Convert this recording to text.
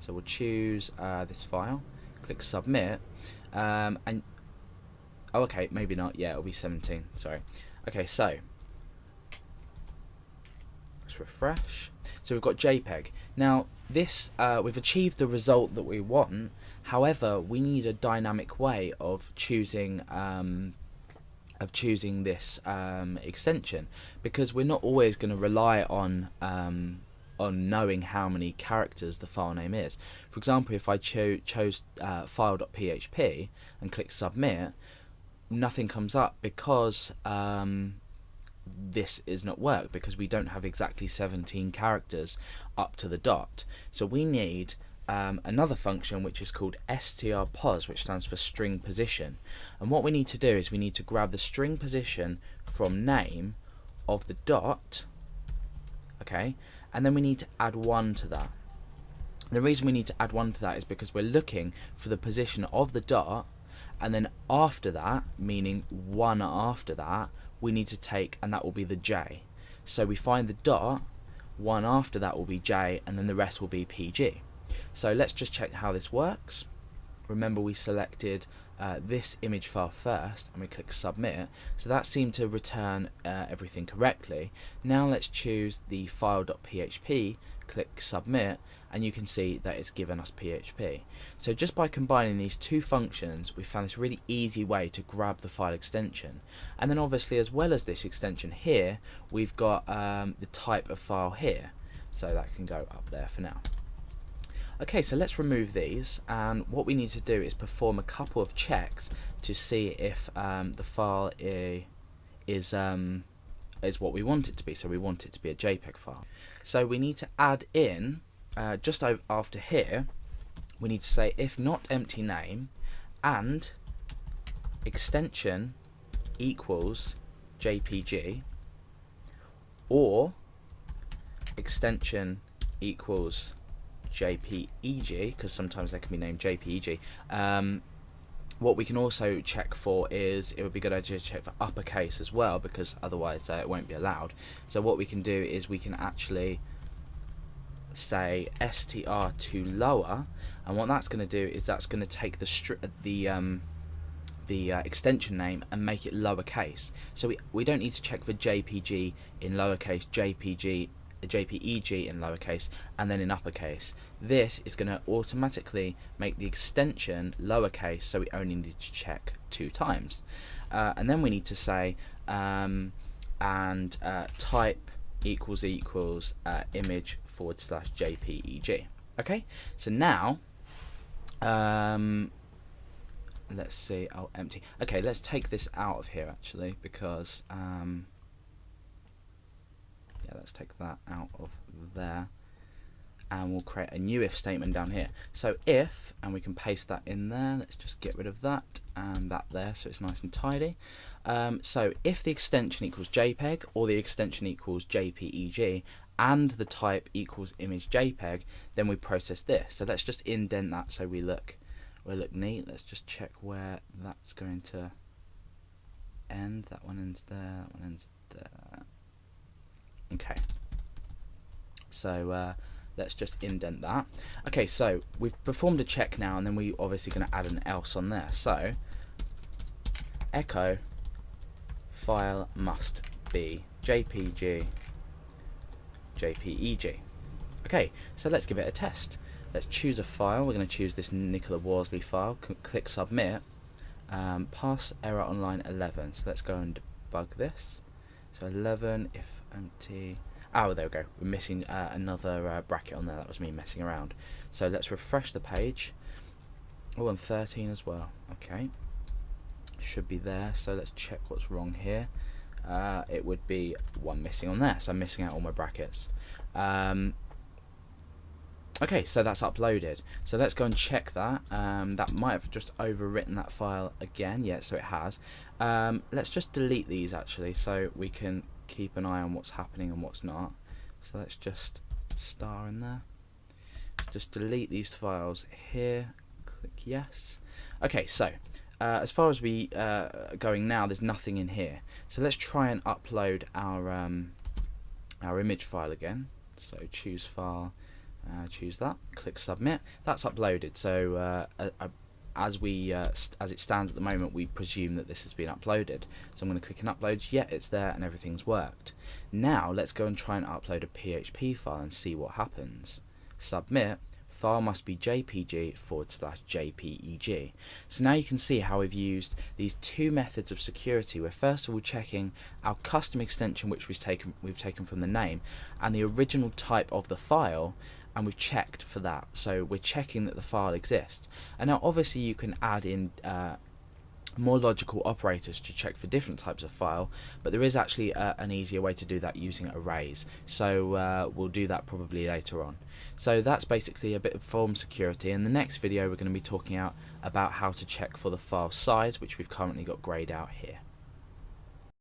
So we'll choose this file, click submit, and oh, okay, maybe not. Yeah, it'll be 17. Sorry. Okay, so let's refresh. So we've got JPEG. Now this we've achieved the result that we want. However, we need a dynamic way of choosing this extension, because we're not always going to rely on knowing how many characters the file name is. For example, if I chose file.php and click submit, nothing comes up because this is not work, because we don't have exactly 17 characters up to the dot. So we need another function which is called strpos, which stands for string position. And what we need to do is we need to grab the string position from name of the dot, okay, and then we need to add 1 to that. The reason we need to add 1 to that is because we're looking for the position of the dot, and then after that, meaning 1 after that, we need to take, and that will be the j. So we find the dot, 1 after that will be j, and then the rest will be pg. So let's just check how this works. Remember, we selected this image file first and we click submit, so that seemed to return everything correctly. Now let's choose the file.php, click submit, and you can see that it's given us PHP. So just by combining these two functions, we found this really easy way to grab the file extension. And then obviously, as well as this extension here, we've got the type of file here, so that can go up there for now. Okay, so let's remove these, and what we need to do is perform a couple of checks to see if the file is what we want it to be. So we want it to be a JPEG file. So we need to add in, just after here, we need to say if not empty name and extension equals JPG, or extension equals JPEG, because sometimes they can be named JPEG. What we can also check for is, it would be a good idea to check for uppercase as well, because otherwise it won't be allowed. So what we can do is we can actually say str to lower, and what that's going to do is that's going to take the extension name and make it lowercase. So we don't need to check for JPG in lowercase, JPEG in lowercase, and then in uppercase. This is going to automatically make the extension lowercase, so we only need to check 2 times. And then we need to say type equals image / JPEG. Okay, so now let's see, oh, empty. Okay, let's take this out of here actually, because yeah, let's take that out of there, and we'll create a new if statement down here. So if, and we can paste that in there, let's just get rid of that and that there, so it's nice and tidy. So if the extension equals JPEG, or the extension equals JPEG, and the type equals image JPEG, then we process this. So let's just indent that so we look neat. Let's just check where that's going to end. That one ends there, that one ends there. Okay, so let's just indent that. Okay, so we've performed a check now, and then we're obviously going to add an else on there. So echo file must be JPG, JPEG. Okay, so let's give it a test. Let's choose a file. We're going to choose this Nicola Worsley file. Click submit. Pass error on line 11. So let's go and debug this. So 11 if empty. Oh, there we go. We're missing another bracket on there. That was me messing around. So let's refresh the page. Oh, and 13 as well. Okay, should be there. So let's check what's wrong here. It would be 1 missing on there. So I'm missing out all my brackets. Okay, so that's uploaded. So let's go and check that. That might have just overwritten that file again. Yeah, so it has. Let's just delete these actually, so we can keep an eye on what's happening and what's not. So let's just star in there. Let's just delete these files here. Click yes. Okay, so as far as we going now, there's nothing in here. So let's try and upload our image file again. So choose file. choose that, click submit. That's uploaded. So as it stands at the moment, we presume that this has been uploaded. So I'm going to click on uploads. Yeah, it's there and everything's worked. Now let's go and try and upload a PHP file and see what happens. Submit. File must be jpg/jpeg. So now you can see how we've used these two methods of security. We're first of all checking our custom extension, which we've taken from the name, and the original type of the file, and we've checked for that. So we're checking that the file exists. And now obviously you can add in more logical operators to check for different types of file, but there is actually an easier way to do that using arrays. So we'll do that probably later on. So that's basically a bit of form security. In the next video we're going to be talking about how to check for the file size, which we've currently got grayed out here.